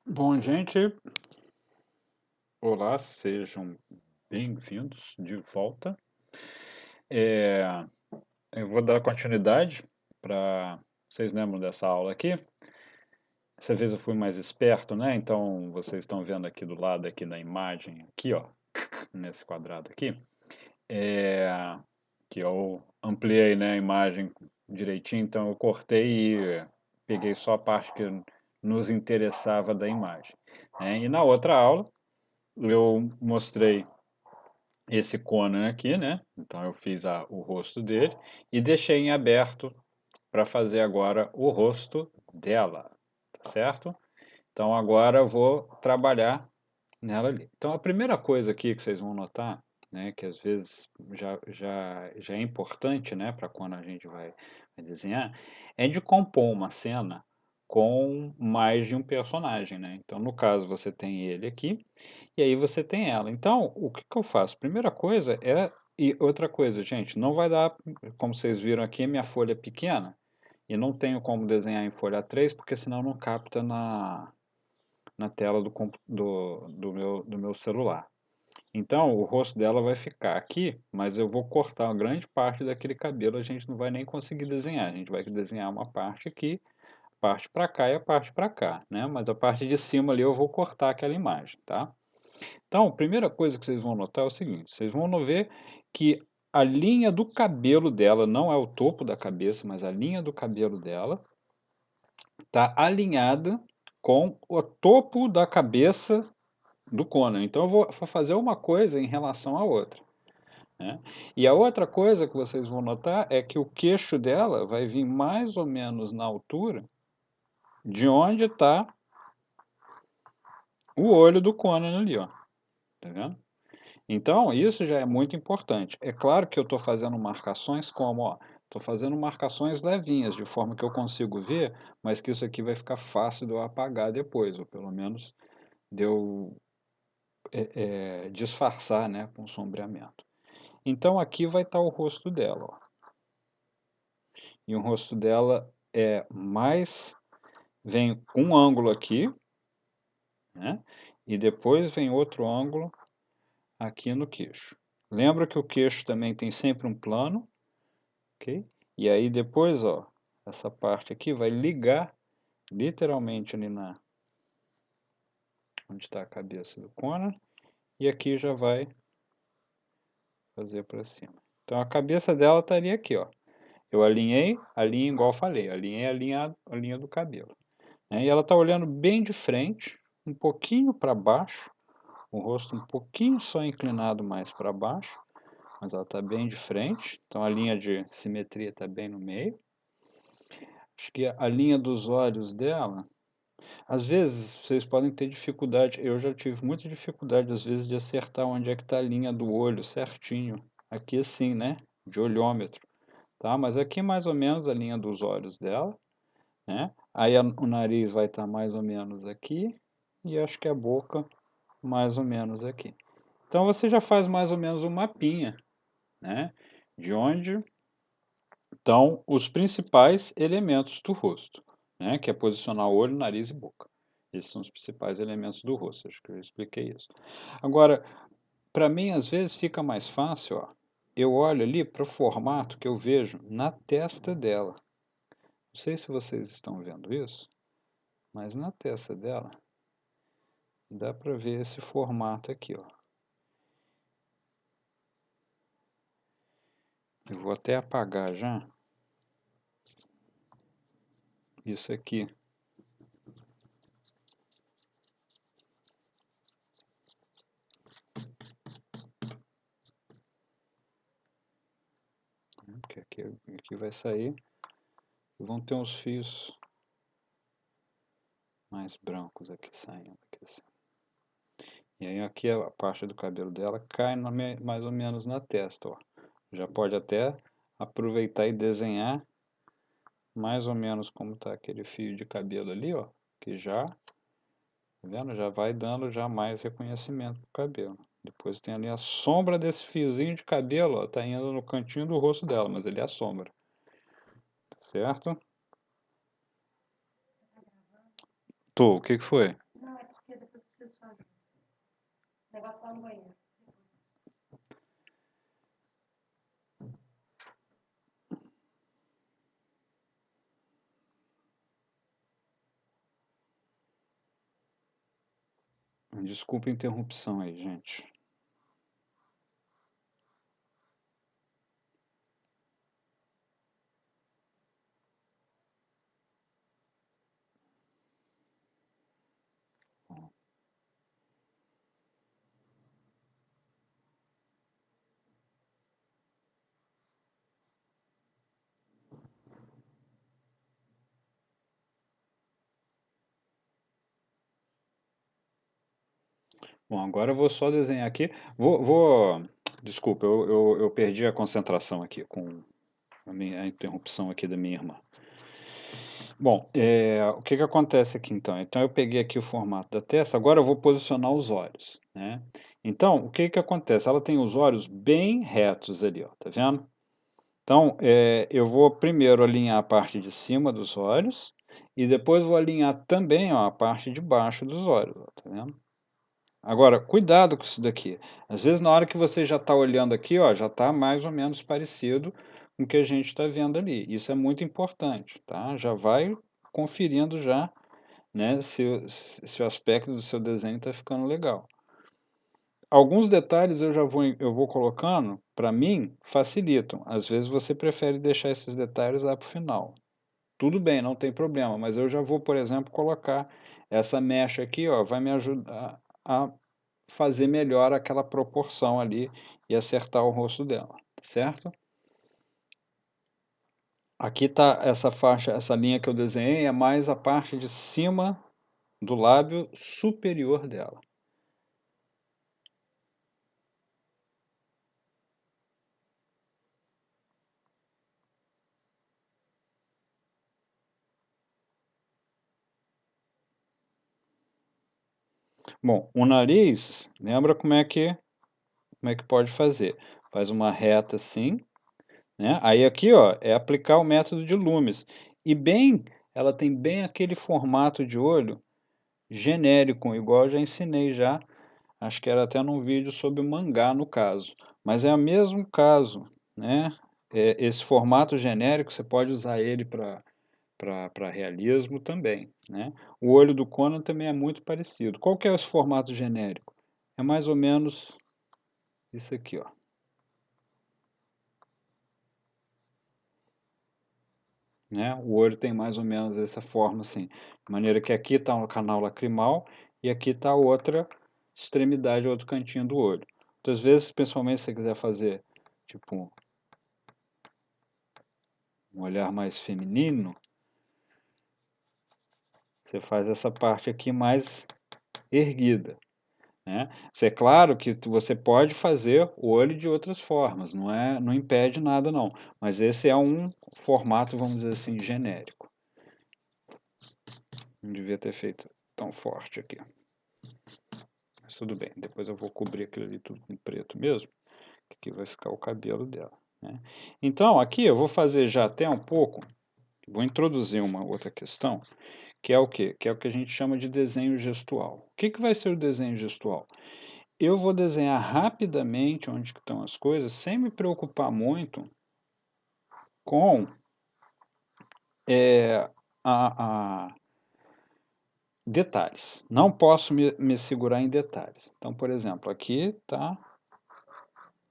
Bom, gente, olá, sejam bem-vindos de volta. É, eu vou dar continuidade para vocês lembram dessa aula aqui? Dessa vez eu fui mais esperto, né? Então vocês estão vendo aqui do lado aqui da imagem, aqui, ó, nesse quadrado aqui, é, que eu ampliei, né, a imagem direitinho, então eu cortei e peguei só a parte que nos interessava da imagem, né? E na outra aula eu mostrei esse Conan aqui, né? Então eu fiz o rosto dele e deixei em aberto para fazer agora o rosto dela, tá certo? Então agora eu vou trabalhar nela ali. Então a primeira coisa aqui que vocês vão notar, né, que às vezes já é importante, né, para quando a gente vai desenhar, é de compor uma cena com mais de um personagem, né? Então no caso você tem ele aqui e aí você tem ela. Então, o que que eu faço? Primeira coisa é. E outra coisa, gente, não vai dar, como vocês viram aqui, minha folha é pequena e não tenho como desenhar em folha 3 porque senão não capta na tela do meu celular. Então, o rosto dela vai ficar aqui, mas eu vou cortar uma grande parte daquele cabelo, a gente não vai nem conseguir desenhar. A gente vai desenhar uma parte aqui, parte para cá e a parte para cá, né? Mas a parte de cima ali eu vou cortar aquela imagem, tá? Então, a primeira coisa que vocês vão notar é o seguinte: vocês vão ver que a linha do cabelo dela não é o topo da cabeça, mas a linha do cabelo dela está alinhada com o topo da cabeça do Conan. Então, eu vou fazer uma coisa em relação à outra, né? E a outra coisa que vocês vão notar é que o queixo dela vai vir mais ou menos na altura de onde está o olho do Conan ali, ó. Tá vendo? Então, isso já é muito importante. É claro que eu estou fazendo marcações como, ó, estou fazendo marcações levinhas, de forma que eu consigo ver, mas que isso aqui vai ficar fácil de eu apagar depois, ou pelo menos de eu disfarçar, né, com sombreamento. Então, aqui vai estar o rosto dela, ó. E o rosto dela é mais, vem um ângulo aqui, né, e depois vem outro ângulo aqui no queixo. Lembra que o queixo também tem sempre um plano, ok? E aí depois, ó, essa parte aqui vai ligar literalmente ali na onde está a cabeça do Conan e aqui já vai fazer para cima. Então a cabeça dela estaria aqui, ó. Eu alinhei a linha igual eu falei, alinhei a linha do cabelo, né? E ela está olhando bem de frente, um pouquinho para baixo, o rosto um pouquinho só inclinado mais para baixo, mas ela está bem de frente, então a linha de simetria está bem no meio. Acho que a linha dos olhos dela, às vezes vocês podem ter dificuldade, eu já tive muita dificuldade às vezes de acertar onde é que está a linha do olho certinho. Aqui assim, né? De olhômetro, tá? Mas aqui mais ou menos a linha dos olhos dela, né? Aí o nariz vai estar mais ou menos aqui e acho que a boca mais ou menos aqui. Então você já faz mais ou menos um mapinha, né? De onde estão os principais elementos do rosto, né? Que é posicionar o olho, nariz e boca. Esses são os principais elementos do rosto, acho que eu expliquei isso. Agora, para mim, às vezes fica mais fácil, ó, eu olho ali para o formato que eu vejo na testa dela. Não sei se vocês estão vendo isso, mas na testa dela dá para ver esse formato aqui, ó. Eu vou até apagar já isso aqui. Porque aqui vai sair e vão ter uns fios mais brancos aqui saindo. Aqui assim. E aí aqui a parte do cabelo dela cai mais ou menos na testa, ó. Já pode até aproveitar e desenhar mais ou menos como está aquele fio de cabelo ali, ó. Que já, tá vendo? Já vai dando já mais reconhecimento pro cabelo. Depois tem ali a sombra desse fiozinho de cabelo, ó. Tá indo no cantinho do rosto dela, mas ele é a sombra. Certo? Tô, o que que foi? Desculpa a interrupção aí, gente. Bom, agora eu vou só desenhar aqui. Desculpa, eu perdi a concentração aqui com a interrupção aqui da minha irmã. Bom, o que que acontece aqui então? Então eu peguei aqui o formato da testa, agora eu vou posicionar os olhos, né? Então, o que que acontece? Ela tem os olhos bem retos ali, ó, tá vendo? Então, eu vou primeiro alinhar a parte de cima dos olhos e depois vou alinhar também, ó, a parte de baixo dos olhos, ó, tá vendo? Agora, cuidado com isso daqui. Às vezes, na hora que você já está olhando aqui, ó, já está mais ou menos parecido com o que a gente está vendo ali. Isso é muito importante, tá? Já vai conferindo já, né, se o aspecto do seu desenho está ficando legal. Alguns detalhes eu vou colocando, para mim, facilitam. Às vezes você prefere deixar esses detalhes lá para o final. Tudo bem, não tem problema, mas eu já vou, por exemplo, colocar essa mecha aqui, ó, vai me ajudar a fazer melhor aquela proporção ali e acertar o rosto dela, certo? Aqui está essa faixa, essa linha que eu desenhei é mais a parte de cima do lábio superior dela. Bom, o nariz, lembra como é que pode fazer? Faz uma reta assim, né? Aí aqui, ó, é aplicar o método de Loomis. E bem, ela tem bem aquele formato de olho genérico, igual eu já ensinei já, acho que era até num vídeo sobre mangá no caso, mas é o mesmo caso, né? Esse formato genérico você pode usar ele para realismo também, né? O olho do Conan também é muito parecido. Qual que é esse formato genérico? É mais ou menos isso aqui, ó. Né? O olho tem mais ou menos essa forma assim, de maneira que aqui está o canal lacrimal e aqui está a outra extremidade, outro cantinho do olho. Então, às vezes, principalmente se você quiser fazer tipo um olhar mais feminino, você faz essa parte aqui mais erguida, né? Isso é claro que você pode fazer o olho de outras formas, não impede nada não, mas esse é um formato, vamos dizer assim, genérico. Não devia ter feito tão forte aqui. Mas tudo bem, depois eu vou cobrir aquilo ali tudo com preto mesmo, que aqui vai ficar o cabelo dela, né? Então, aqui eu vou fazer já até um pouco, vou introduzir uma outra questão, que é o quê? Que é o que a gente chama de desenho gestual. O que que vai ser o desenho gestual? Eu vou desenhar rapidamente onde que estão as coisas, sem me preocupar muito com é, a detalhes. Não posso me segurar em detalhes. Então, por exemplo, aqui está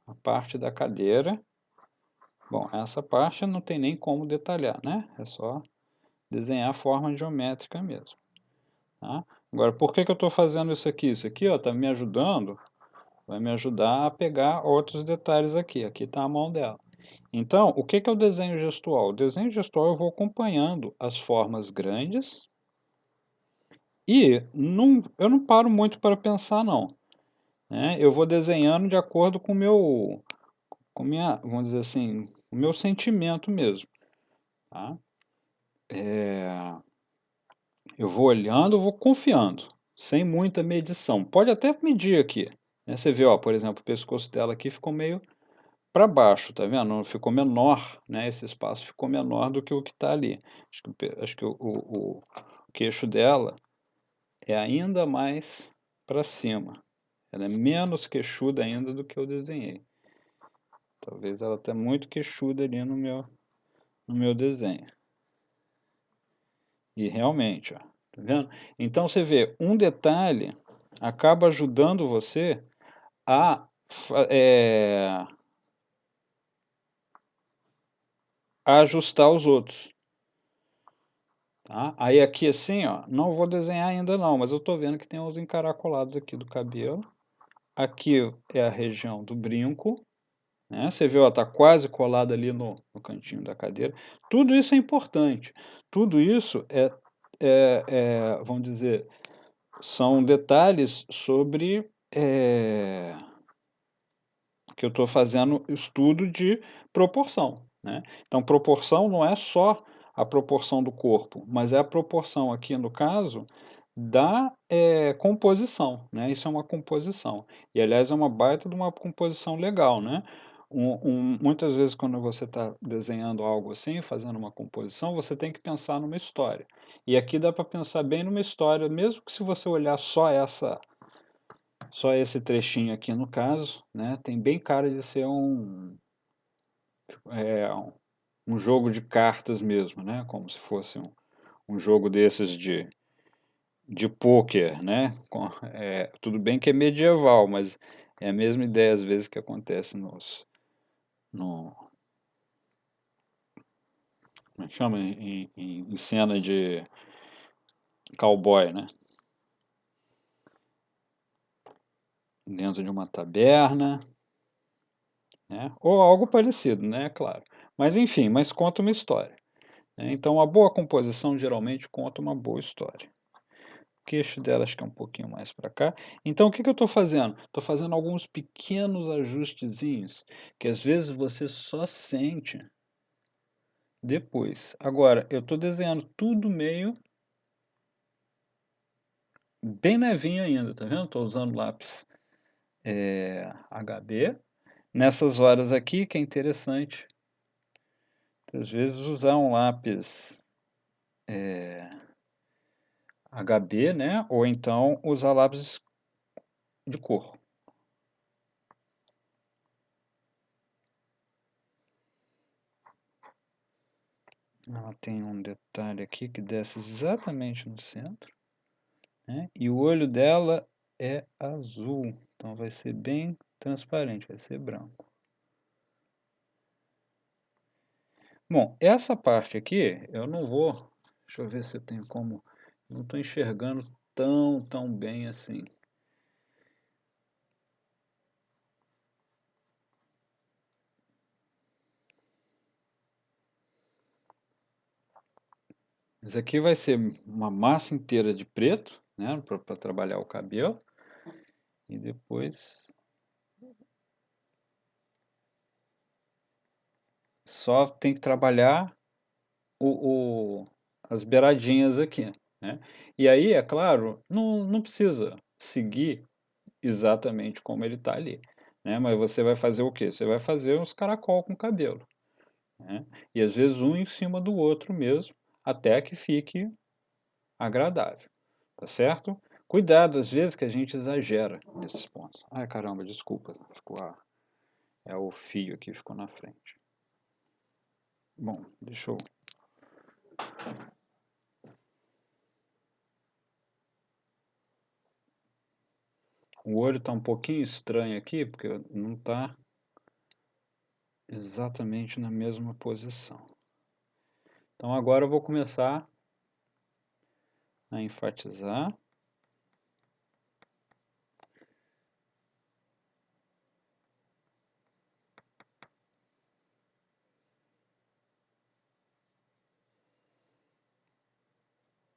a parte da cadeira. Bom, essa parte não tem nem como detalhar, né? É só desenhar a forma geométrica mesmo. Tá? Agora, por que que eu estou fazendo isso aqui? Isso aqui está me ajudando, vai me ajudar a pegar outros detalhes aqui. Aqui está a mão dela. Então, o que que é o desenho gestual? O desenho gestual eu vou acompanhando as formas grandes e eu não paro muito para pensar, não. Né? Eu vou desenhando de acordo com o meu, vamos dizer assim, o meu sentimento mesmo. Tá? Eu vou olhando, eu vou confiando, sem muita medição. Pode até medir aqui. Né? Você vê, ó, por exemplo, o pescoço dela aqui ficou meio para baixo, tá vendo? Ficou menor, né? Esse espaço ficou menor do que o que está ali. Acho que o queixo dela é ainda mais para cima. Ela é menos queixuda ainda do que eu desenhei. Talvez ela esteja muito queixuda ali no meu desenho. E realmente, ó, tá vendo? Então você vê um detalhe acaba ajudando você a, a ajustar os outros. Tá? Aí aqui assim, ó, não vou desenhar ainda não, mas eu estou vendo que tem uns encaracolados aqui do cabelo. Aqui é a região do brinco, né? Você viu, está quase colado ali no cantinho da cadeira. Tudo isso é importante. Tudo isso vamos dizer, são detalhes sobre que eu estou fazendo estudo de proporção, né? Então, proporção não é só a proporção do corpo, mas é a proporção aqui, no caso, da composição, né? Isso é uma composição. E, aliás, é uma baita de uma composição legal, né? Muitas vezes, quando você está desenhando algo assim, fazendo uma composição, você tem que pensar numa história. E aqui dá para pensar bem numa história, mesmo que se você olhar só esse trechinho aqui no caso, né, tem bem cara de ser é, um, um jogo de cartas mesmo, né, como se fosse um jogo desses de pôquer, né, tudo bem que é medieval, mas é a mesma ideia às vezes que acontece no, como é que chama, em cena de cowboy, né, dentro de uma taberna, né, ou algo parecido, né, claro. Mas enfim, mas conta uma história. Então, a boa composição geralmente conta uma boa história. O queixo dela acho que é um pouquinho mais para cá. Então, o que eu estou fazendo? Estou fazendo alguns pequenos ajustezinhos que às vezes você só sente depois. Agora, eu estou desenhando tudo meio bem levinho ainda, tá vendo? Estou usando lápis HB. Nessas horas aqui, que é interessante, às vezes usar um lápis HB, né? Ou então usar lápis de cor. Ela tem um detalhe aqui que desce exatamente no centro, né? E o olho dela é azul, então vai ser bem transparente, vai ser branco. Bom, essa parte aqui eu não vou, deixa eu ver se eu tenho como, não estou enxergando tão bem assim. Isso aqui vai ser uma massa inteira de preto, né, para trabalhar o cabelo. E depois só tem que trabalhar as beiradinhas aqui, né? E aí, é claro, não precisa seguir exatamente como ele está ali, né? Mas você vai fazer o quê? Você vai fazer uns caracol com cabelo, né? E às vezes um em cima do outro mesmo, até que fique agradável, tá certo? Cuidado, às vezes, que a gente exagera nesses pontos. Ai, caramba, desculpa, é o fio aqui, ficou na frente. Bom, deixa eu... O olho está um pouquinho estranho aqui, porque não está exatamente na mesma posição. Então agora eu vou começar a enfatizar.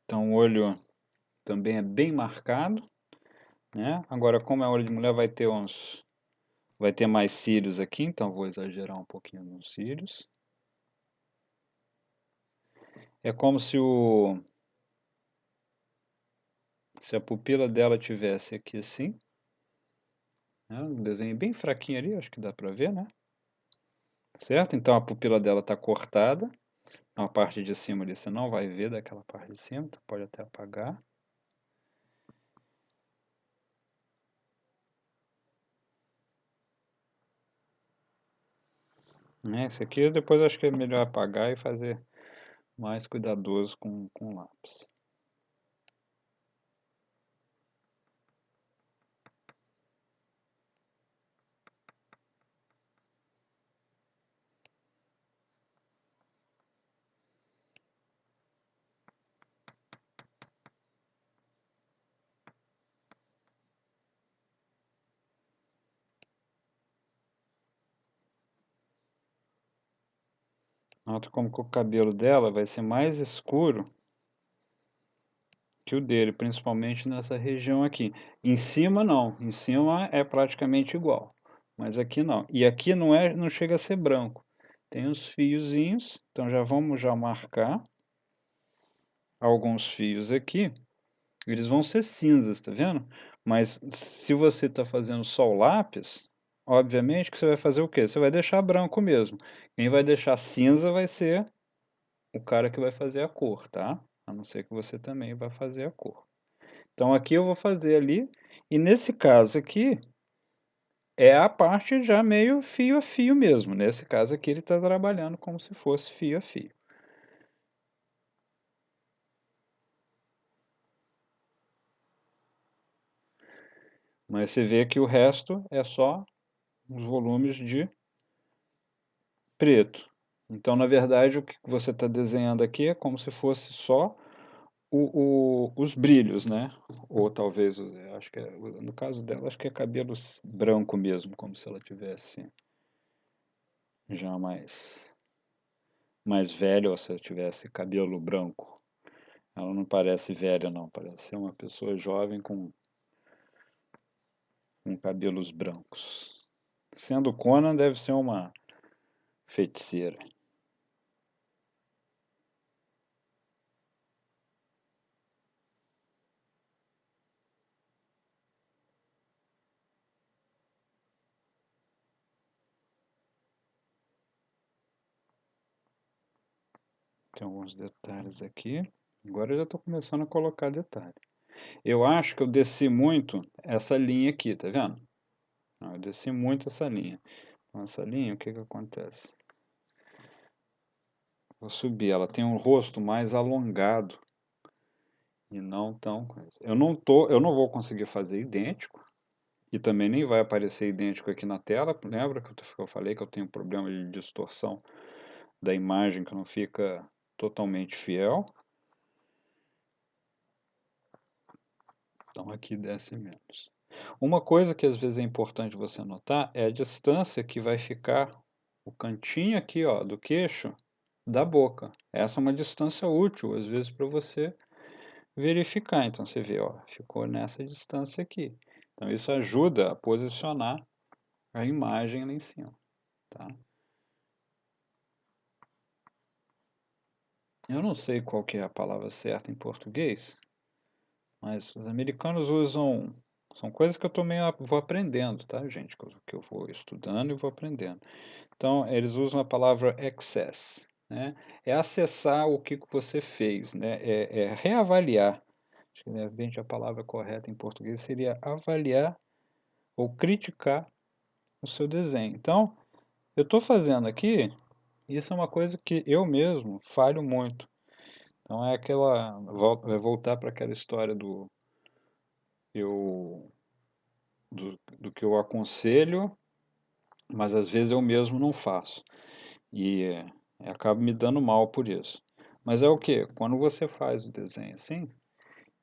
Então o olho também é bem marcado, né? Agora, como é olho de mulher, vai ter mais cílios aqui, então vou exagerar um pouquinho nos cílios. É como se a pupila dela tivesse aqui assim, né? Um desenho bem fraquinho ali, acho que dá para ver, né? Certo? Então a pupila dela está cortada. A parte de cima ali você não vai ver daquela parte de cima, então pode até apagar. Né? Esse aqui depois acho que é melhor apagar e fazer mais cuidadoso com o lápis. Nota como que o cabelo dela vai ser mais escuro que o dele, principalmente nessa região aqui. Em cima não, em cima é praticamente igual, mas aqui não. E aqui não chega a ser branco. Tem os fiozinhos, então já vamos já marcar alguns fios aqui. Eles vão ser cinzas, tá vendo? Mas se você está fazendo só o lápis, obviamente que você vai fazer o quê? Você vai deixar branco mesmo. Quem vai deixar cinza vai ser o cara que vai fazer a cor, tá? A não ser que você também vai fazer a cor. Então aqui eu vou fazer ali, e nesse caso aqui é a parte já meio fio a fio mesmo. Nesse caso aqui ele está trabalhando como se fosse fio a fio. Mas você vê que o resto é só os volumes de preto. Então, na verdade, o que você está desenhando aqui é como se fosse só os brilhos, né? Ou talvez, acho que no caso dela, acho que é cabelo branco mesmo, como se ela tivesse já mais velha, ou se ela tivesse cabelo branco. Ela não parece velha, não, parece ser uma pessoa jovem com cabelos brancos. Sendo Conan, deve ser uma feiticeira. Tem alguns detalhes aqui. Agora eu já estou começando a colocar detalhe. Eu acho que eu desci muito essa linha aqui, tá vendo? Eu desci muito essa linha. Então, essa linha, o que que acontece? Vou subir, ela tem um rosto mais alongado e não tão coisa. Eu não vou conseguir fazer idêntico e também nem vai aparecer idêntico aqui na tela. Lembra que eu falei que eu tenho um problema de distorção da imagem que não fica totalmente fiel? Então aqui desce menos. Uma coisa que às vezes é importante você notar é a distância que vai ficar o cantinho aqui, ó, do queixo da boca. Essa é uma distância útil, às vezes, para você verificar. Então você vê, ó, ficou nessa distância aqui. Então isso ajuda a posicionar a imagem lá em cima, tá? Eu não sei qual que é a palavra certa em português, mas os americanos usam. São coisas que eu também vou aprendendo, tá, gente? Que eu vou estudando e vou aprendendo. Então, eles usam a palavra access, né? É acessar o que você fez, né? É reavaliar. Acho que, de repente, a palavra correta em português seria avaliar ou criticar o seu desenho. Então, eu estou fazendo aqui, isso é uma coisa que eu mesmo falho muito. Então, é aquela. Vai voltar para aquela história eu, do que eu aconselho, mas às vezes eu mesmo não faço. E acabo me dando mal por isso. Mas é o que? Quando você faz o desenho assim,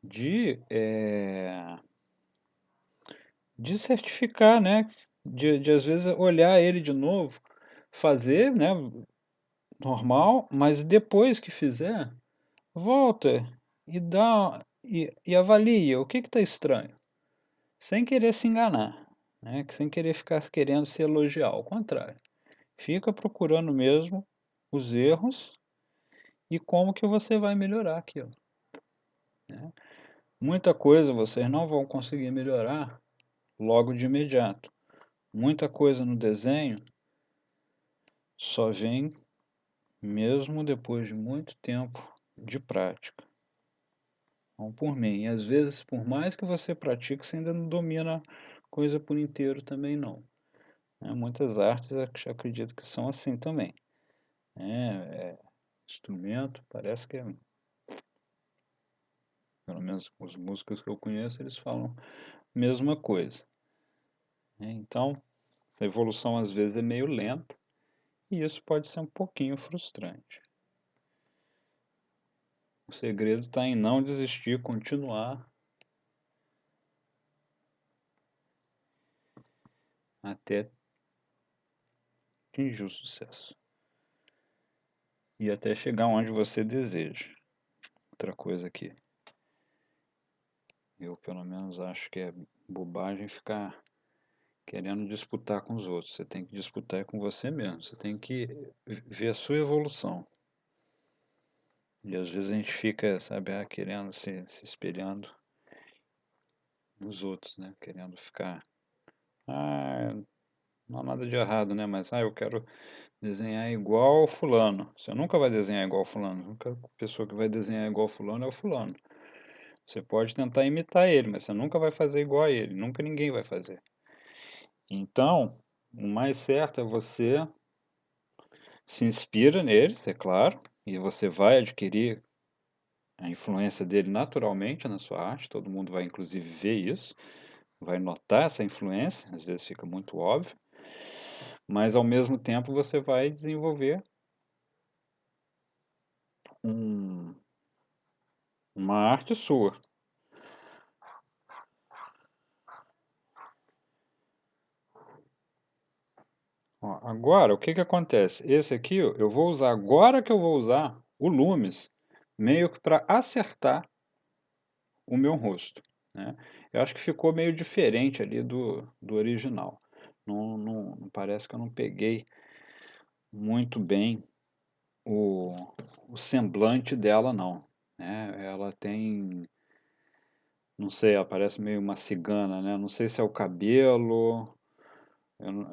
de, é, de certificar, né? De às vezes olhar ele de novo, fazer, né? Normal, mas depois que fizer, volta e avalia o que está estranho, sem querer se enganar, né? Sem querer ficar querendo se elogiar, ao contrário. Fica procurando mesmo os erros e como que você vai melhorar aquilo, né? Muita coisa vocês não vão conseguir melhorar logo de imediato. Muita coisa no desenho só vem mesmo depois de muito tempo de prática. Então, por mim, e às vezes, por mais que você pratique, você ainda não domina a coisa por inteiro também não, né? Muitas artes eu acredito que são assim também, né? Instrumento, parece que pelo menos os músicos que eu conheço, eles falam a mesma coisa, né? Então, essa evolução às vezes é meio lenta e isso pode ser um pouquinho frustrante. O segredo está em não desistir, continuar até atingir o sucesso. e até chegar onde você deseja. Outra coisa aqui. Eu, pelo menos, acho que é bobagem ficar querendo disputar com os outros. Você tem que disputar com você mesmo. Você tem que ver a sua evolução. E às vezes a gente fica, sabe, querendo se espelhando nos outros, né? Querendo ficar. Não há nada de errado, né? Mas, eu quero desenhar igual fulano. Você nunca vai desenhar igual fulano. A única pessoa que vai desenhar igual fulano é o fulano. Você pode tentar imitar ele, mas você nunca vai fazer igual a ele. Nunca ninguém vai fazer. Então, o mais certo é você se inspira neles, é claro, e você vai adquirir a influência dele naturalmente na sua arte. Todo mundo vai, inclusive, ver isso, vai notar essa influência. Às vezes fica muito óbvio, mas ao mesmo tempo você vai desenvolver um, uma arte sua. Ó, agora, o que que acontece? Esse aqui, ó, eu vou usar, agora que eu vou usar o Lumis, meio que para acertar o meu rosto, né? Eu acho que ficou meio diferente ali do original. Não parece que eu não peguei muito bem o, o semblante dela, não, né? Ela tem, não sei, ela parece meio uma cigana, né? Não sei se é o cabelo.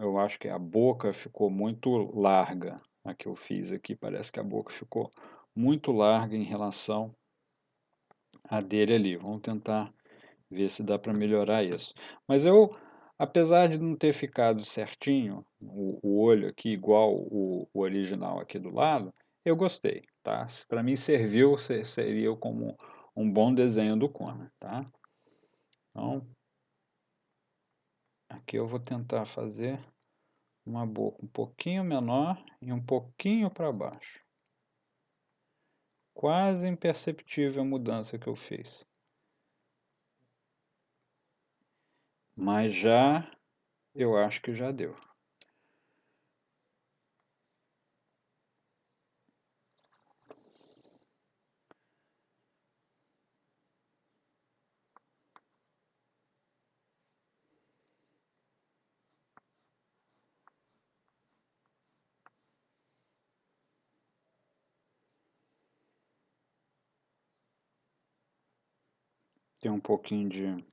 Eu acho que a boca ficou muito larga. A que eu fiz aqui, parece que a boca ficou muito larga em relação à dele ali. Vamos tentar ver se dá para melhorar isso. Mas eu, apesar de não ter ficado certinho, o olho aqui igual o original aqui do lado, eu gostei, tá? Para mim serviu, seria como um bom desenho do Conan, tá? Então, aqui eu vou tentar fazer uma boca um pouquinho menor e um pouquinho para baixo. Quase imperceptível a mudança que eu fiz. Mas já, eu acho que já deu. Tem um pouquinho de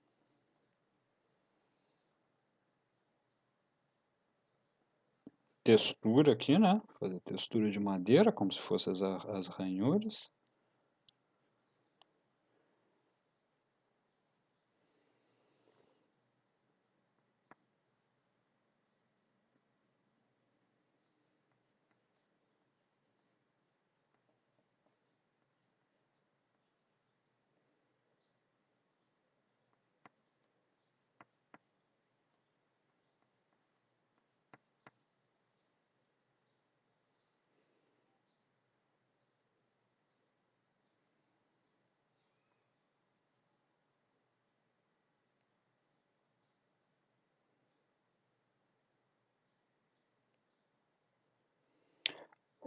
textura aqui, né? Fazer textura de madeira, como se fossem as ranhuras.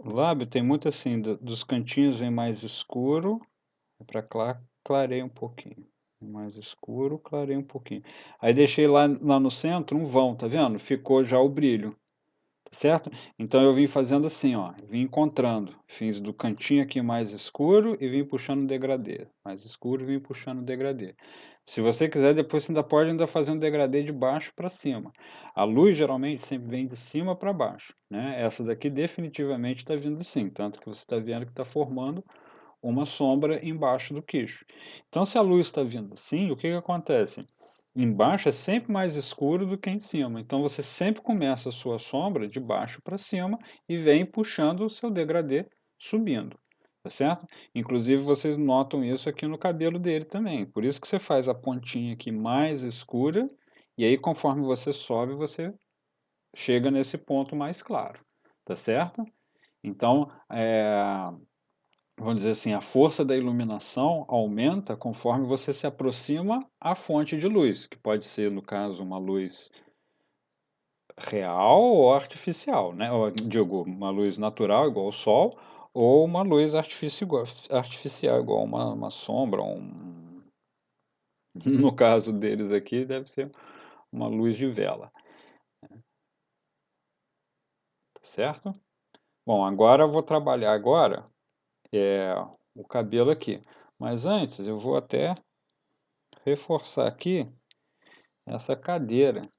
O lábio tem muito assim, dos cantinhos vem mais escuro, para clareia um pouquinho. Mais escuro, clareia um pouquinho. Aí deixei lá no centro um vão, tá vendo? Ficou já o brilho. Certo? Então eu vim fazendo assim, ó, vim encontrando, fiz do cantinho aqui mais escuro e vim puxando o degradê, mais escuro e vim puxando o degradê. Se você quiser, depois você ainda pode ainda fazer um degradê de baixo para cima. A luz geralmente sempre vem de cima para baixo, né? Essa daqui definitivamente está vindo assim, tanto que você está vendo que está formando uma sombra embaixo do queixo. Então, se a luz está vindo assim, o que que acontece? Embaixo é sempre mais escuro do que em cima. Então, você sempre começa a sua sombra de baixo para cima e vem puxando o seu degradê subindo. Tá certo? Inclusive, vocês notam isso aqui no cabelo dele também. Por isso que você faz a pontinha aqui mais escura e aí, conforme você sobe, você chega nesse ponto mais claro. Tá certo? Então, vamos dizer assim, a força da iluminação aumenta conforme você se aproxima à fonte de luz, que pode ser, no caso, uma luz real ou artificial, né? Ou, digo, uma luz natural, igual o sol, ou uma luz artificial, igual uma sombra, no caso deles aqui, deve ser uma luz de vela, tá certo? Bom, agora eu vou trabalhar agora o cabelo aqui. Mas antes eu vou até reforçar aqui essa cadeira.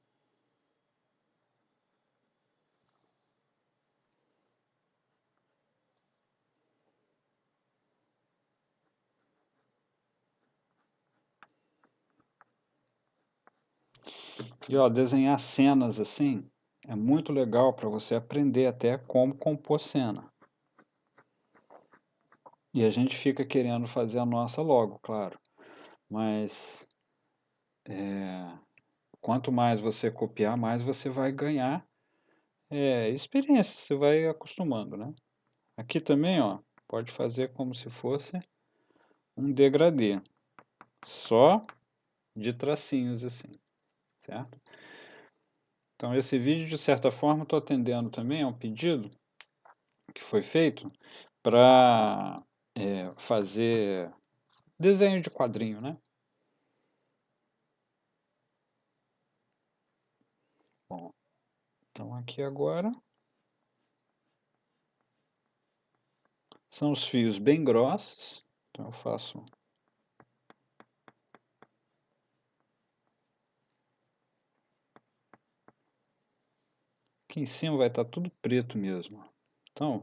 E ó, desenhar cenas assim é muito legal para você aprender até como compor cena. E a gente fica querendo fazer a nossa logo, claro. Mas quanto mais você copiar, mais você vai ganhar experiência, você vai acostumando, né? Aqui também, ó, pode fazer como se fosse um degradê, só de tracinhos assim, certo? Então esse vídeo, de certa forma, estou atendendo também a um pedido que foi feito para fazer desenho de quadrinho, né? Bom, então aqui agora são os fios bem grossos, então eu faço. Aqui em cima vai estar tudo preto mesmo. Então,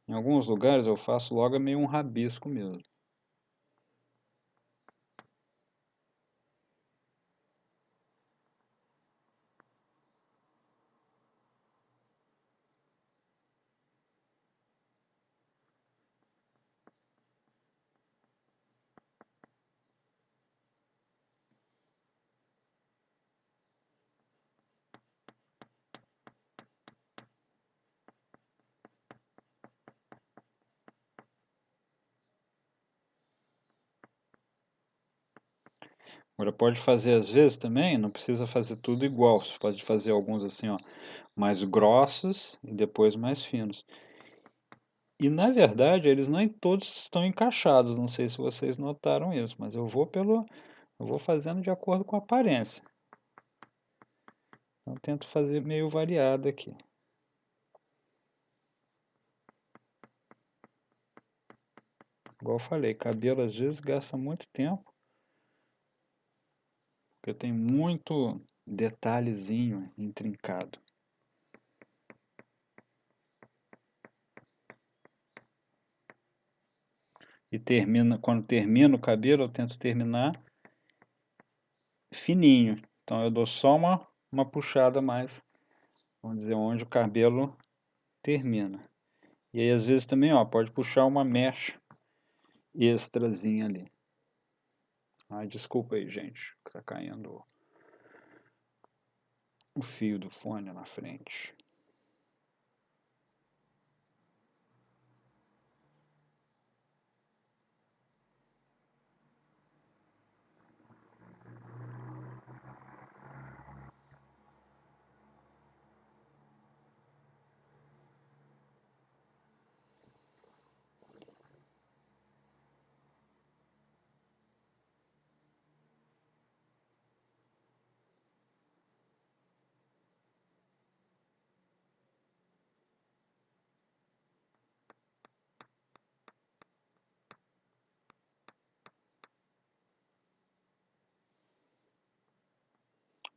em alguns lugares eu faço logo meio um rabisco mesmo. Agora pode fazer às vezes também, não precisa fazer tudo igual, você pode fazer alguns assim, ó, mais grossos e depois mais finos. E na verdade eles nem todos estão encaixados, não sei se vocês notaram isso, mas eu vou fazendo de acordo com a aparência. Então tento fazer meio variado aqui. Igual eu falei, cabelo às vezes gasta muito tempo, porque tem muito detalhezinho intrincado. E quando termina o cabelo, eu tento terminar fininho. Então eu dou só uma puxada mais, vamos dizer, onde o cabelo termina. E aí às vezes também, ó, pode puxar uma mecha extrazinha ali. Ai, desculpa aí, gente, que tá caindo o fio do fone na frente.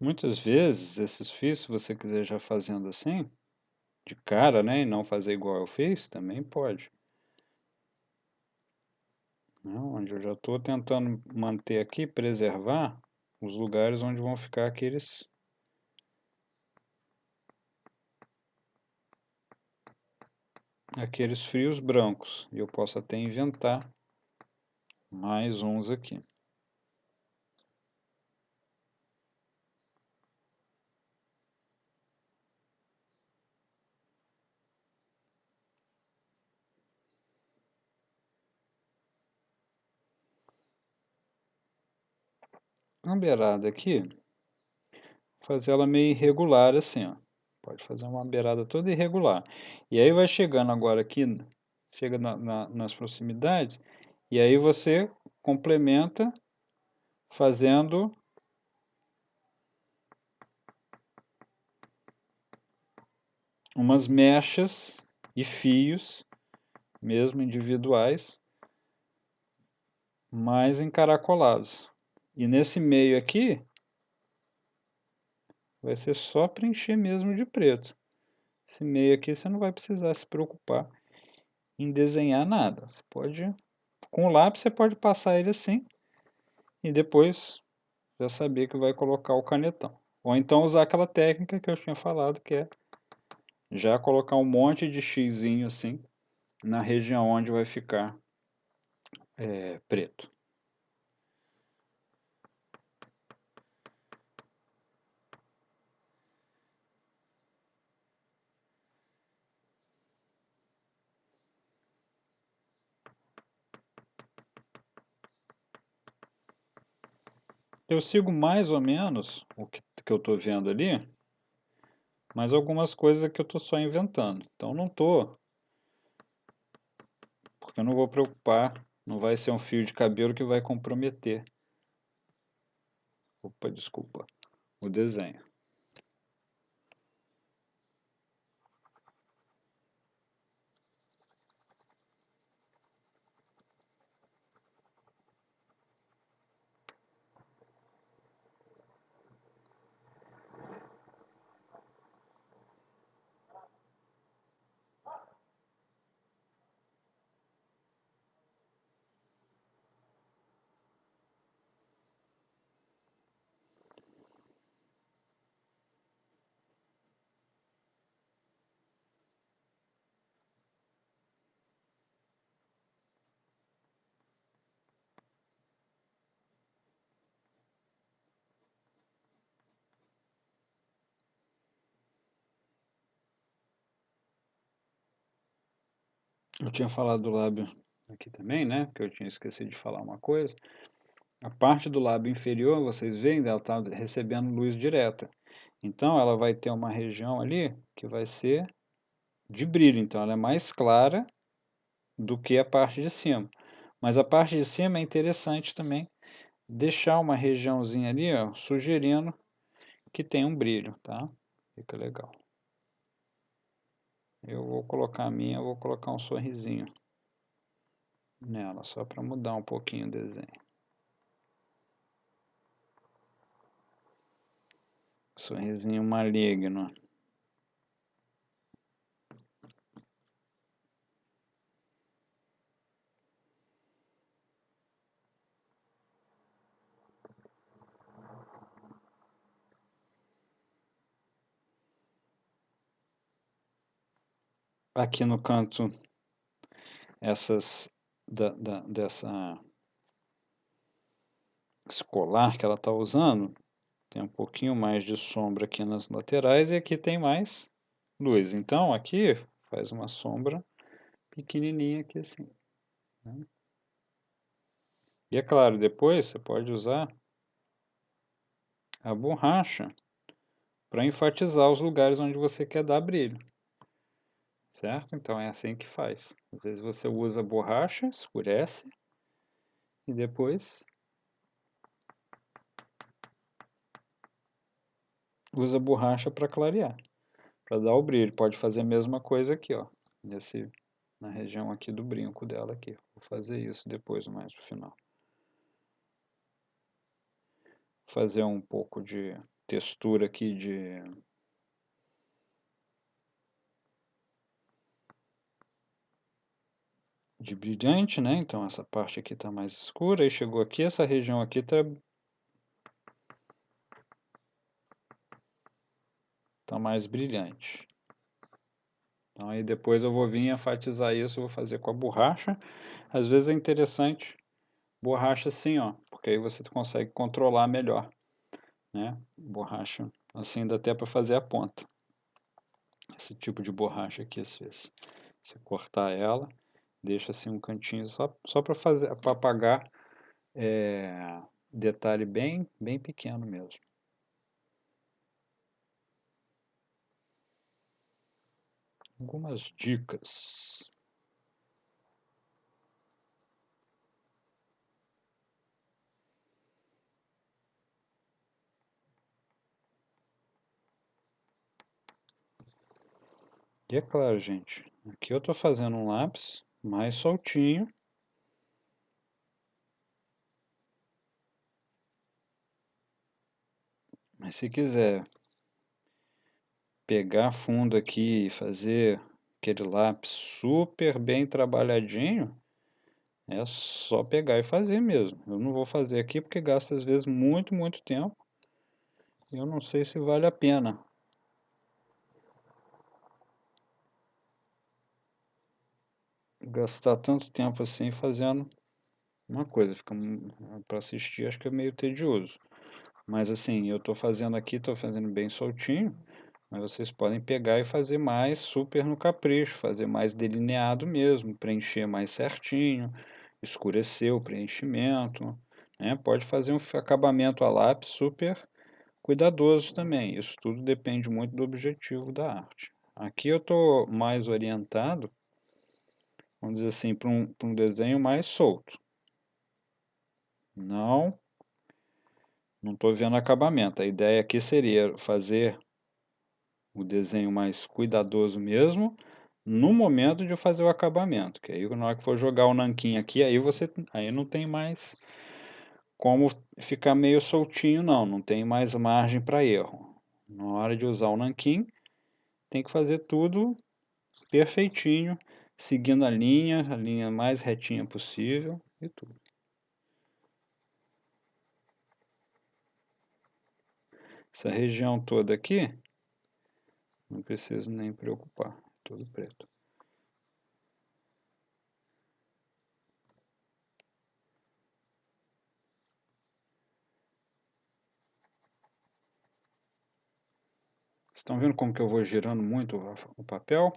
Muitas vezes, esses fios, se você quiser já fazendo assim, de cara, né, e não fazer igual eu fiz, também pode. Não, onde eu já estou tentando manter aqui, preservar os lugares onde vão ficar aqueles frios brancos. E eu posso até inventar mais uns aqui. Uma beirada aqui, fazer ela meio irregular assim, ó. Pode fazer uma beirada toda irregular. E aí vai chegando agora aqui chega nas proximidades, e aí você complementa fazendo umas mechas e fios, mesmo individuais, mais encaracolados. E nesse meio aqui, vai ser só preencher mesmo de preto. Esse meio aqui você não vai precisar se preocupar em desenhar nada. Você pode, com o lápis você pode passar ele assim e depois já saber que vai colocar o canetão. Ou então usar aquela técnica que eu tinha falado, que é já colocar um monte de xizinho assim na região onde vai ficar preto. Eu sigo mais ou menos o que eu estou vendo ali, mas algumas coisas que eu estou só inventando. Então não estou, porque eu não vou preocupar, não vai ser um fio de cabelo que vai comprometer. Opa, desculpa, o desenho. Eu tinha falado do lábio aqui também, né? Porque eu tinha esquecido de falar uma coisa. A parte do lábio inferior, vocês veem, ela está recebendo luz direta. Então, ela vai ter uma região ali que vai ser de brilho. Então, ela é mais clara do que a parte de cima. Mas a parte de cima é interessante também deixar uma regiãozinha ali, ó, sugerindo que tem um brilho, tá? Fica legal. Eu vou colocar a minha, eu vou colocar um sorrisinho nela, só para mudar um pouquinho o desenho. Sorrisinho maligno. Aqui no canto, essas dessa escolar que ela está usando, tem um pouquinho mais de sombra aqui nas laterais e aqui tem mais luz. Então aqui faz uma sombra pequenininha aqui assim, né? E é claro, depois você pode usar a borracha para enfatizar os lugares onde você quer dar brilho, certo? Então é assim que faz. Às vezes você usa a borracha, escurece e depois usa a borracha para clarear, para dar o brilho. Pode fazer a mesma coisa aqui, ó, na região aqui do brinco dela aqui. Vou fazer isso depois, mais pro final. Fazer um pouco de textura aqui de brilhante, né? Então essa parte aqui está mais escura e chegou aqui, essa região aqui tá mais brilhante. Então aí depois eu vou vir enfatizar isso, vou fazer com a borracha. Às vezes é interessante borracha assim, ó, porque aí você consegue controlar melhor, né? Borracha assim dá até para fazer a ponta. Esse tipo de borracha aqui, às vezes. Você cortar ela, deixa assim um cantinho só para fazer, para apagar detalhe bem pequeno mesmo. Algumas dicas. E é claro, gente, aqui eu estou fazendo um lápis mais soltinho. Mas se quiser pegar fundo aqui e fazer aquele lápis super bem trabalhadinho, é só pegar e fazer mesmo. Eu não vou fazer aqui porque gasta às vezes muito, muito tempo. E eu não sei se vale a pena gastar tanto tempo assim fazendo uma coisa. Fica para assistir, acho que é meio tedioso. Mas assim, eu estou fazendo aqui, estou fazendo bem soltinho. Mas vocês podem pegar e fazer mais super no capricho, fazer mais delineado mesmo, preencher mais certinho, escurecer o preenchimento, né? Pode fazer um acabamento a lápis super cuidadoso também. Isso tudo depende muito do objetivo da arte. Aqui eu estou mais orientado, vamos dizer assim, para um desenho mais solto. Não, não estou vendo acabamento. A ideia aqui seria fazer o desenho mais cuidadoso mesmo, no momento de eu fazer o acabamento, que aí na hora que for jogar o nanquim aqui, aí não tem mais como ficar meio soltinho não tem mais margem para erro. Na hora de usar o nanquim, tem que fazer tudo perfeitinho, seguindo a linha mais retinha possível e tudo. Essa região toda aqui, não preciso nem preocupar, tudo preto. Vocês estão vendo como que eu vou girando muito o papel?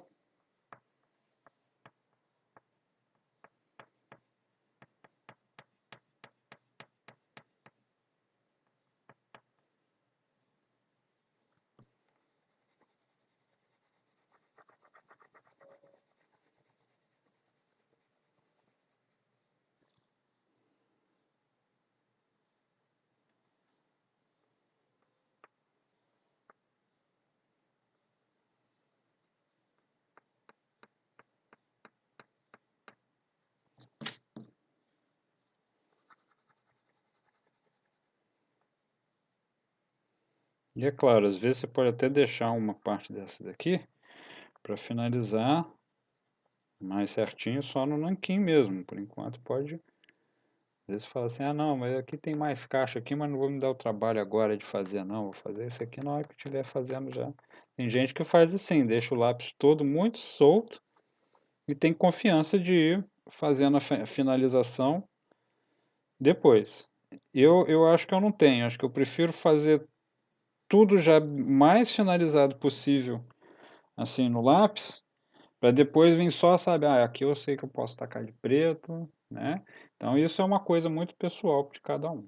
E é claro, às vezes você pode até deixar uma parte dessa daqui para finalizar mais certinho só no nanquim mesmo. Por enquanto pode. Às vezes fala assim, ah não, mas aqui tem mais caixa aqui, mas não vou me dar o trabalho agora de fazer não. Vou fazer isso aqui na hora que estiver fazendo já. Tem gente que faz assim, deixa o lápis todo muito solto e tem confiança de ir fazendo a finalização depois. Eu acho que eu não tenho, acho que eu prefiro fazer tudo já mais finalizado possível assim no lápis, para depois vir só, sabe, ah, aqui eu sei que eu posso tacar de preto, né? Então isso é uma coisa muito pessoal de cada um.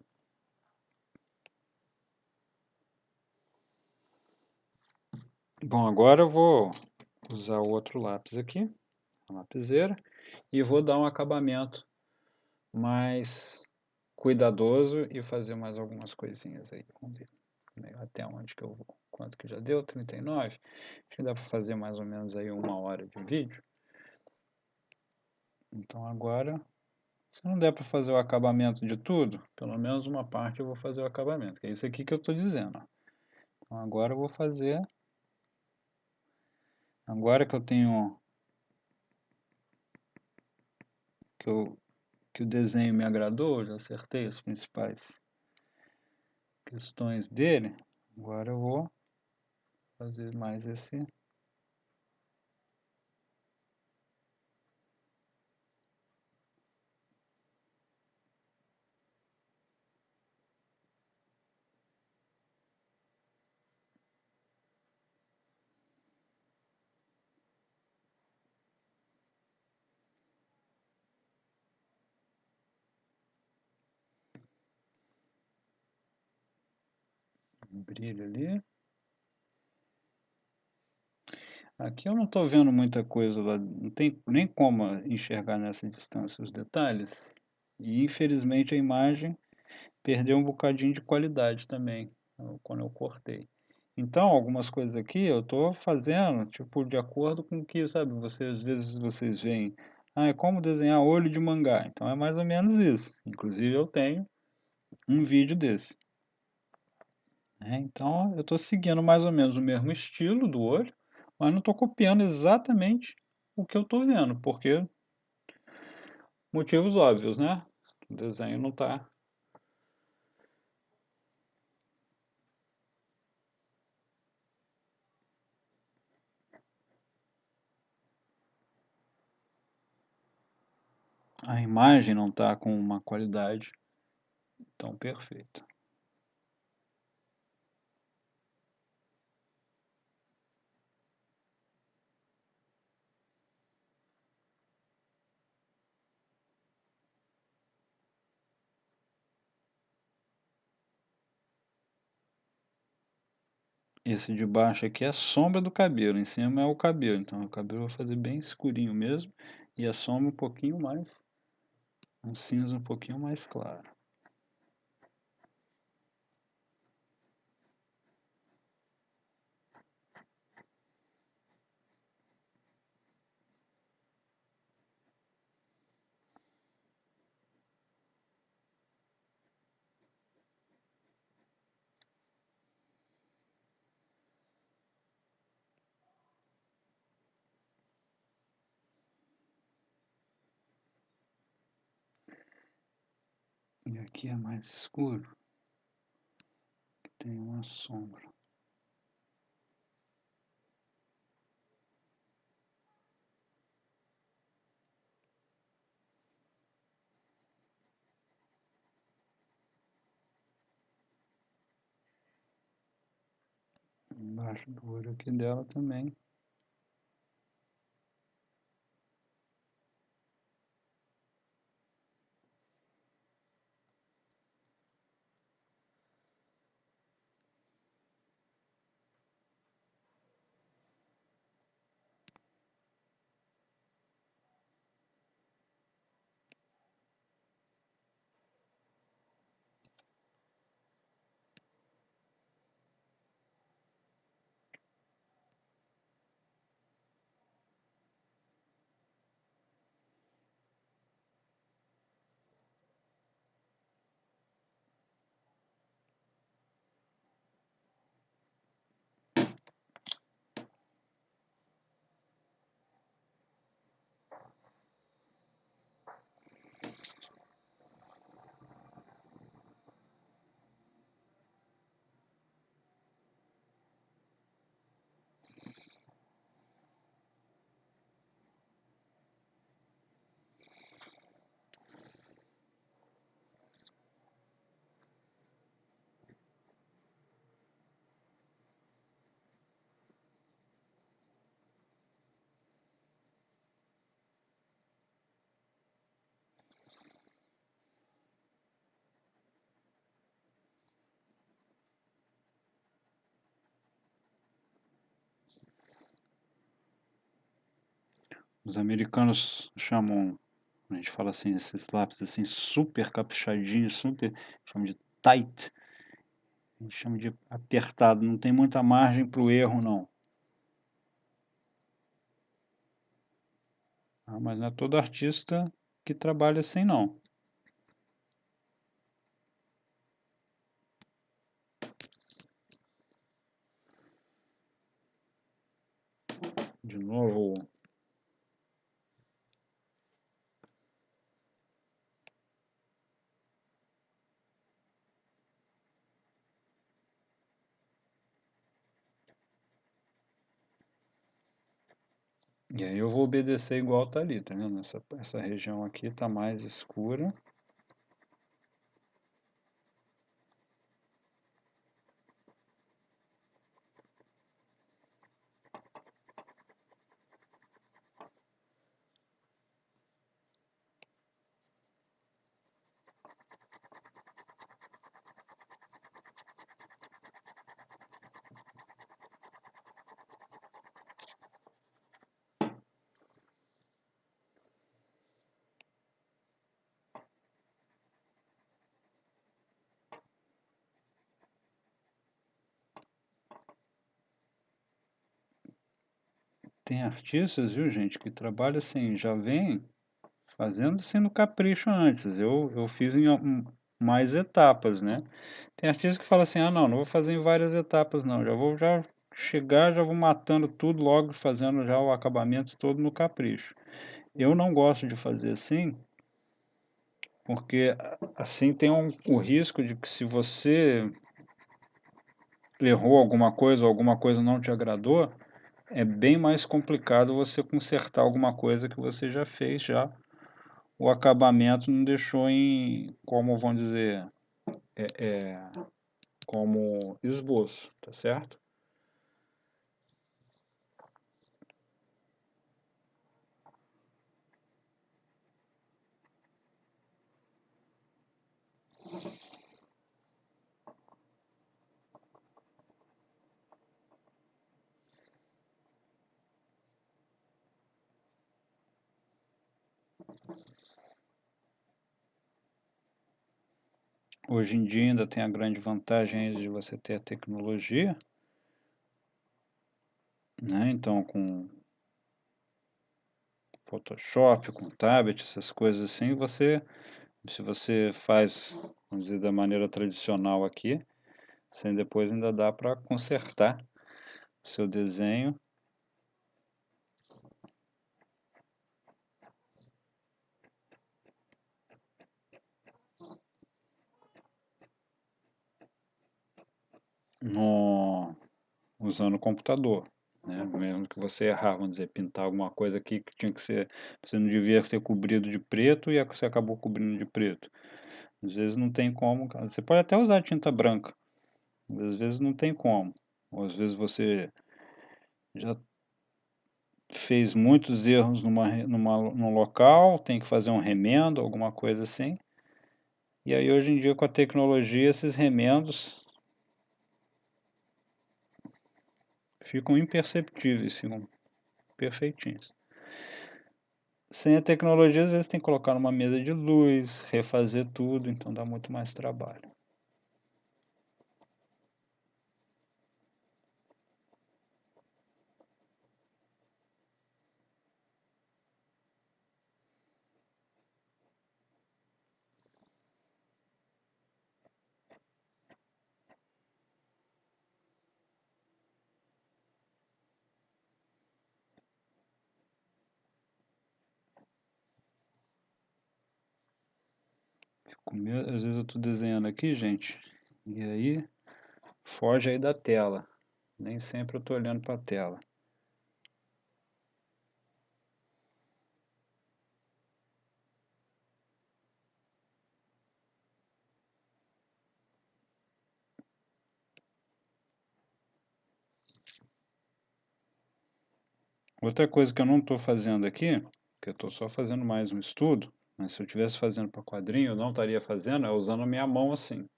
Bom, agora eu vou usar o outro lápis aqui, a lapiseira, e vou dar um acabamento mais cuidadoso e fazer mais algumas coisinhas aí. Vamos ver até onde que eu vou. Quanto que já deu? 39? Acho que dá para fazer mais ou menos aí 1 hora de vídeo. Então agora, se não der para fazer o acabamento de tudo, pelo menos uma parte eu vou fazer o acabamento, que é isso aqui que eu estou dizendo. Então agora eu vou fazer, agora que eu tenho, que, eu, que o desenho me agradou, eu já acertei as principais questões dele, agora eu vou fazer mais esse brilho ali. Aqui eu não estou vendo muita coisa lá, não tem nem como enxergar nessa distância os detalhes. E infelizmente a imagem perdeu um bocadinho de qualidade também, quando eu cortei. Então, algumas coisas aqui eu estou fazendo, tipo, de acordo com o que, sabe, às vezes vocês veem, é como desenhar olho de mangá. Então é mais ou menos isso. Inclusive eu tenho um vídeo desse, né? Então eu estou seguindo mais ou menos o mesmo estilo do olho, mas não estou copiando exatamente o que eu estou vendo, porque motivos óbvios, né? O desenho não está. A imagem não está com uma qualidade tão perfeita. Esse de baixo aqui é a sombra do cabelo, em cima é o cabelo. Então o cabelo eu vou fazer bem escurinho mesmo e a sombra um pouquinho mais, um cinza um pouquinho mais claro. E aqui é mais escuro, tem uma sombra. Embaixo do olho aqui dela também. Os americanos chamam, a gente fala assim, esses lápis assim super caprichadinhos, super, chamam de tight. A gente chama de apertado, não tem muita margem para o erro não. Ah, mas não é todo artista que trabalha assim não. De novo, e aí eu vou obedecer igual tá ali, tá vendo? Essa região aqui tá mais escura. Tem artistas, viu, gente, que trabalham assim, já vem fazendo assim no capricho antes. Eu fiz em mais etapas, né? Tem artista que fala assim, ah, não vou fazer em várias etapas, não. Já chegar, já vou matando tudo logo, fazendo já o acabamento todo no capricho. Eu não gosto de fazer assim, porque assim tem o risco de que se você errou alguma coisa ou alguma coisa não te agradou, é bem mais complicado você consertar alguma coisa que você já fez já. O acabamento não deixou em, como vão dizer, como esboço, tá certo? Hoje em dia ainda tem a grande vantagem de você ter a tecnologia, né? Então, com Photoshop, com tablet, essas coisas assim, se você faz, vamos dizer, da maneira tradicional aqui, você depois ainda dá para consertar o seu desenho. No, usando o computador, né? Mesmo que você errar, vamos dizer, pintar alguma coisa aqui que tinha que ser, você não devia ter cobrido de preto e você acabou cobrindo de preto. Às vezes não tem como, você pode até usar tinta branca, mas às vezes não tem como. Ou às vezes você já fez muitos erros num local, tem que fazer um remendo, alguma coisa assim. E aí hoje em dia com a tecnologia esses remendos ficam imperceptíveis, ficam perfeitinhos. Sem a tecnologia, às vezes tem que colocar numa mesa de luz, refazer tudo, então dá muito mais trabalho. Às vezes eu estou desenhando aqui, gente, e aí foge aí da tela. Nem sempre eu estou olhando para a tela. Outra coisa que eu não estou fazendo aqui, que eu estou só fazendo mais um estudo, mas se eu estivesse fazendo para quadrinho, eu não estaria fazendo, é usando a minha mão assim.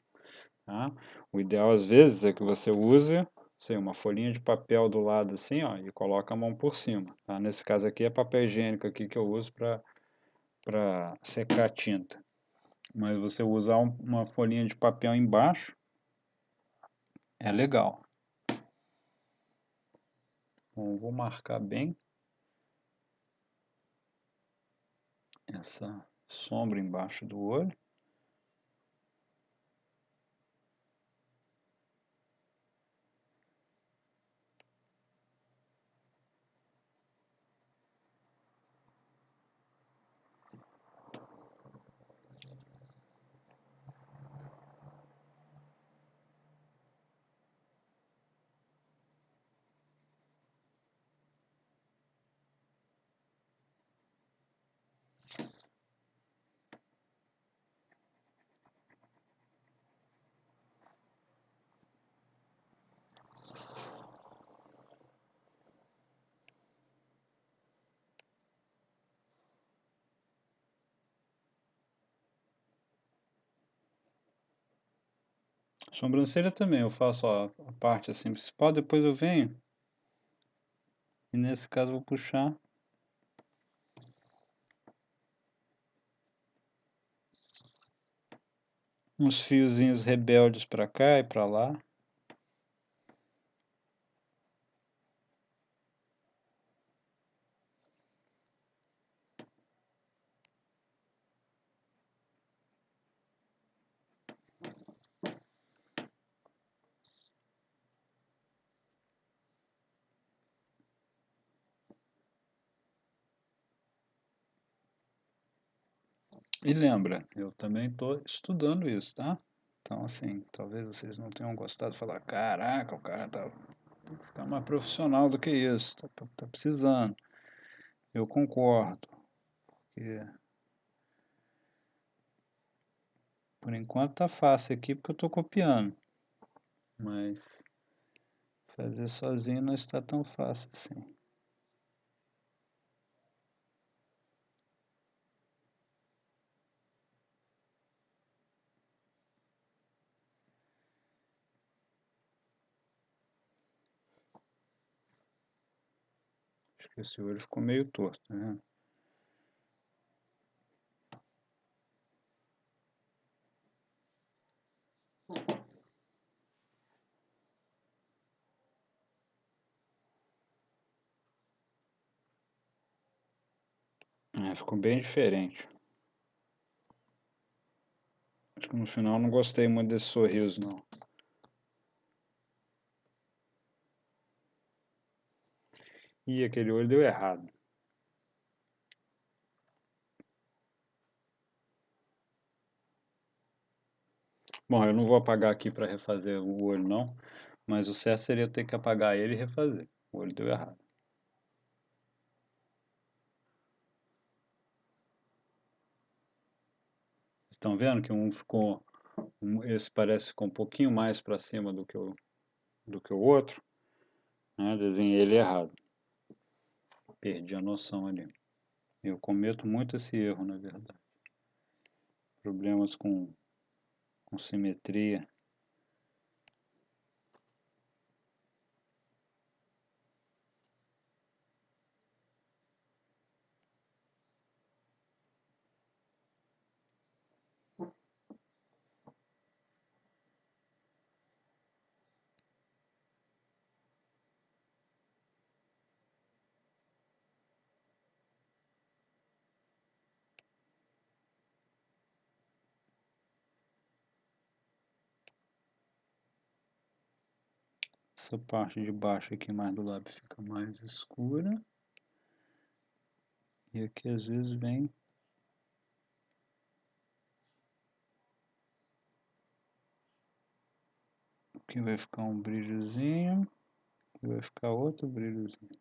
Tá? O ideal às vezes é que você use, sei, uma folhinha de papel do lado assim, ó, e coloca a mão por cima. Tá? Nesse caso aqui é papel higiênico aqui que eu uso para secar a tinta. Mas você usar uma folhinha de papel embaixo é legal. Bom, vou marcar bem essa sombra embaixo do olho. Sobrancelha também, eu faço ó, a parte assim principal, depois eu venho e nesse caso eu vou puxar uns fiozinhos rebeldes para cá e para lá. E lembra, eu também estou estudando isso, tá? Então, assim, talvez vocês não tenham gostado de falar, caraca, o cara tá mais profissional do que isso, tá precisando. Eu concordo, porque por enquanto tá fácil aqui porque eu estou copiando, mas fazer sozinho não está tão fácil assim. Acho que esse olho ficou meio torto, né? Ficou bem diferente. Acho que no final não gostei muito desse sorriso, não. Ih, aquele olho deu errado. Bom, eu não vou apagar aqui para refazer o olho, não. Mas o certo seria eu ter que apagar ele e refazer. O olho deu errado. Estão vendo que um ficou... esse parece que ficou um pouquinho mais para cima do que o outro, né? Desenhei ele errado. Perdi a noção ali. Eu cometo muito esse erro, na verdade. Problemas com simetria. Essa parte de baixo aqui mais do lábio fica mais escura. E aqui às vezes vem... Aqui vai ficar um brilhozinho. Aqui vai ficar outro brilhozinho.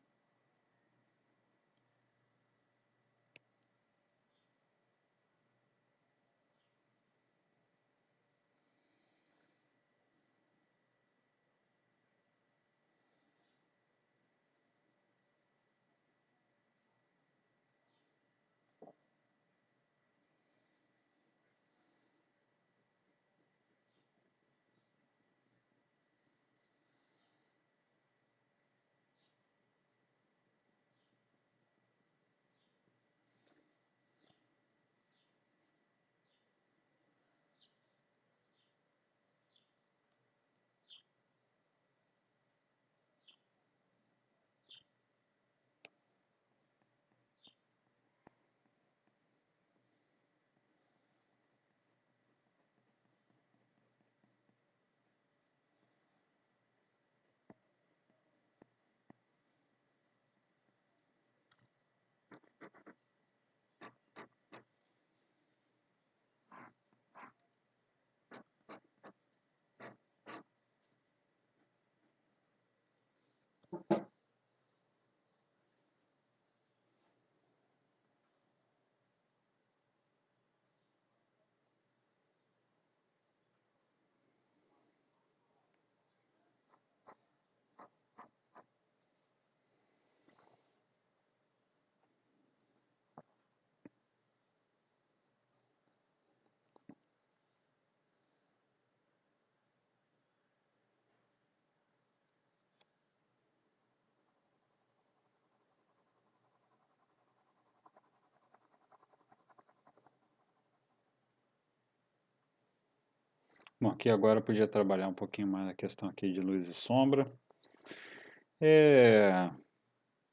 Bom, aqui agora eu podia trabalhar um pouquinho mais a questão aqui de luz e sombra.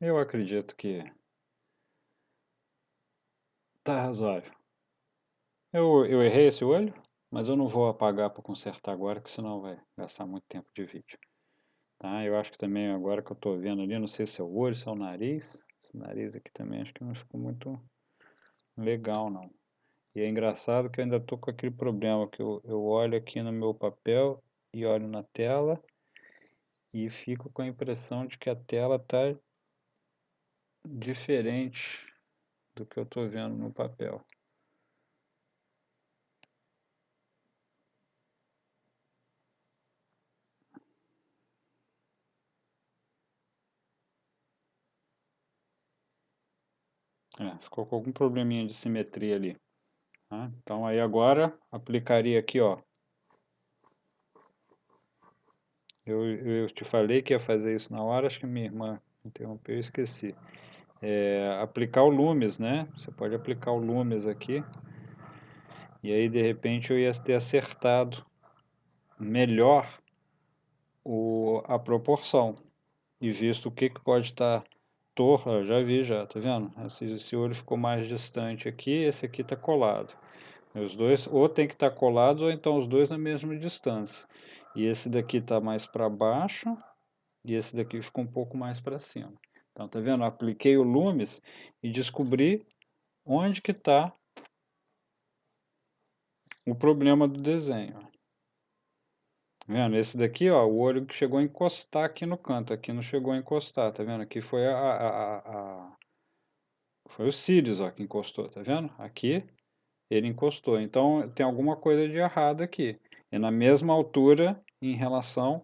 Eu acredito que tá razoável. Eu errei esse olho, mas eu não vou apagar para consertar agora, porque senão vai gastar muito tempo de vídeo. Tá? Eu acho que também agora que eu estou vendo ali, não sei se é o olho, se é o nariz. Esse nariz aqui também acho que não ficou muito legal, não. E é engraçado que eu ainda estou com aquele problema que eu olho aqui no meu papel e olho na tela e fico com a impressão de que a tela está diferente do que eu estou vendo no papel. Ficou com algum probleminha de simetria ali. Tá? Então aí agora aplicaria aqui, ó. Eu te falei que ia fazer isso na hora, acho que minha irmã interrompeu e esqueci. Aplicar o Lumes, né? Você pode aplicar o Lumes aqui. E aí, de repente, eu ia ter acertado melhor a proporção. E visto o que pode estar torto, eu já vi já, tá vendo? Esse olho ficou mais distante aqui, esse aqui está colado. Os dois ou tem que estar colados ou então os dois na mesma distância. E esse daqui está mais para baixo e esse daqui ficou um pouco mais para cima. Então, tá vendo? Eu apliquei o Lumes e descobri onde que está o problema do desenho. Tá vendo? Esse daqui, ó, o olho que chegou a encostar aqui no canto, aqui não chegou a encostar, tá vendo? Aqui foi foi os cílios, ó, que encostou, tá vendo? Aqui ele encostou. Então tem alguma coisa de errado aqui. É na mesma altura em relação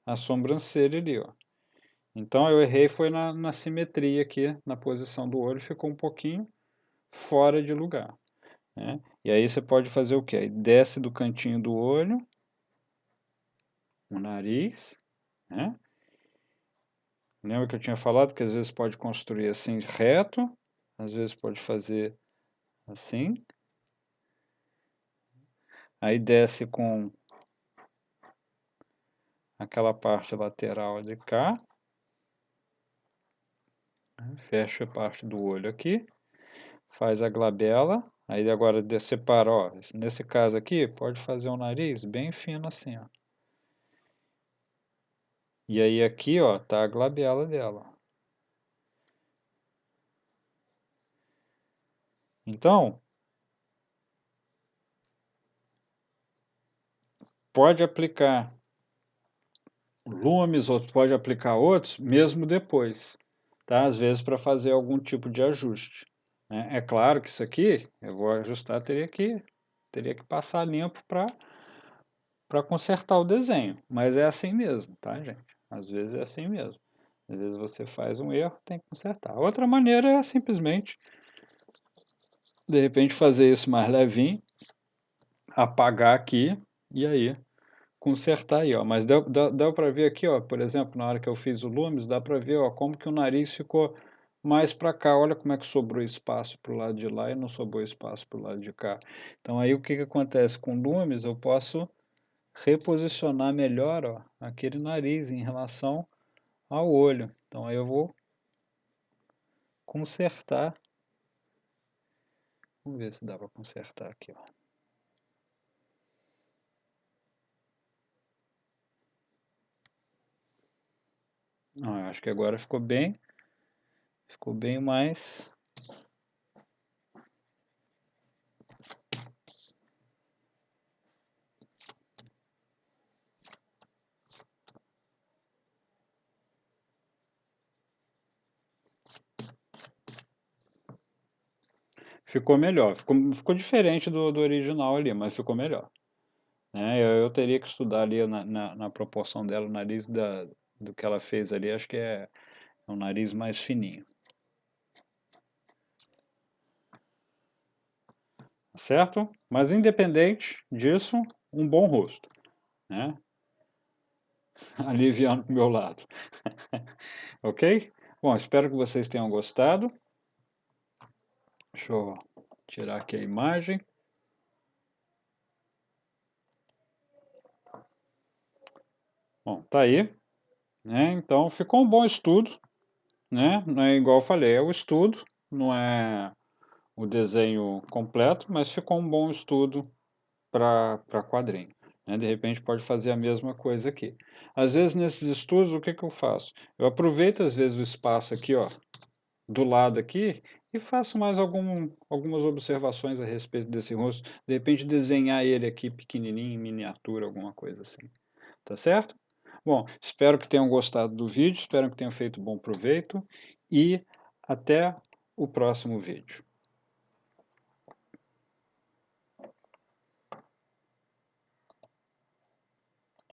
à sobrancelha ali, ó. Então eu errei foi na simetria aqui, na posição do olho, ficou um pouquinho fora de lugar, né? E aí você pode fazer o quê? Aí desce do cantinho do olho, o nariz, né? Lembra que eu tinha falado que às vezes pode construir assim reto, às vezes pode fazer assim. Aí desce com aquela parte lateral de cá, né? Fecha a parte do olho aqui, faz a glabela, aí agora separa, ó, nesse caso aqui, pode fazer um nariz bem fino assim, ó. E aí aqui, ó, tá a glabela dela. Então, pode aplicar lumes, ou pode aplicar outros, mesmo depois, tá? Às vezes para fazer algum tipo de ajuste, né? É claro que isso aqui, eu vou ajustar, teria que passar limpo para consertar o desenho, mas é assim mesmo, tá, gente? Às vezes é assim mesmo. Às vezes você faz um erro, tem que consertar. Outra maneira é simplesmente, de repente, fazer isso mais levinho, apagar aqui e aí consertar aí, ó. Mas deu para ver aqui, ó, por exemplo, na hora que eu fiz o Lumes, dá para ver, ó, como que o nariz ficou mais para cá. Olha como é que sobrou espaço para o lado de lá e não sobrou espaço para o lado de cá. Então aí o que acontece com o Lumes? Eu posso reposicionar melhor, ó, aquele nariz em relação ao olho. Então aí eu vou consertar. Vamos ver se dá para consertar aqui, ó. Não, eu acho que agora ficou bem mais. Ficou melhor, ficou diferente do original ali, mas ficou melhor. Né? Eu teria que estudar ali na proporção dela, o nariz do que ela fez ali, acho que é um nariz mais fininho. Certo? Mas independente disso, um bom rosto. Né? Aliviando para o meu lado. Ok? Bom, espero que vocês tenham gostado. Deixa eu tirar aqui a imagem. Bom, tá aí. Né? Então, ficou um bom estudo. Né? Não é igual eu falei, é o estudo, não é o desenho completo, mas ficou um bom estudo para quadrinho. Né? De repente pode fazer a mesma coisa aqui. Às vezes nesses estudos o que eu faço? Eu aproveito às vezes o espaço aqui, ó, do lado aqui, e faço mais algumas observações a respeito desse rosto. De repente desenhar ele aqui pequenininho, em miniatura, alguma coisa assim. Tá certo? Bom, espero que tenham gostado do vídeo, espero que tenham feito bom proveito e até o próximo vídeo.